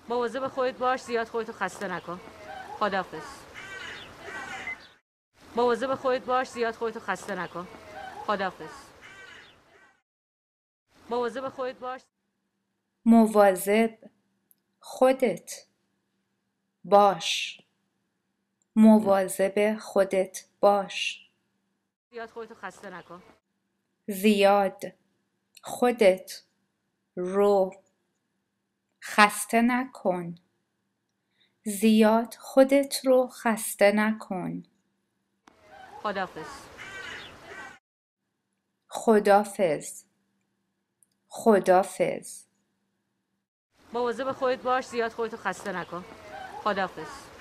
مواظب خودت باش، زیاد خودتو خسته نکن. خداحافظ. مواظب خودت باش، زیاد خودتو خسته نکن. خداحافظ. مواظب خودت باش. مواظب خودت باش. مواظب خودت باش. زیاد خودتو خسته نکن. زیاد خودت رو خسته نکن. زیاد خودت رو خسته نکن. خداحافظ. خداحافظ. خداحافظ. مواظب خودت باش، زیاد خودتو خسته نکن. خداحافظ.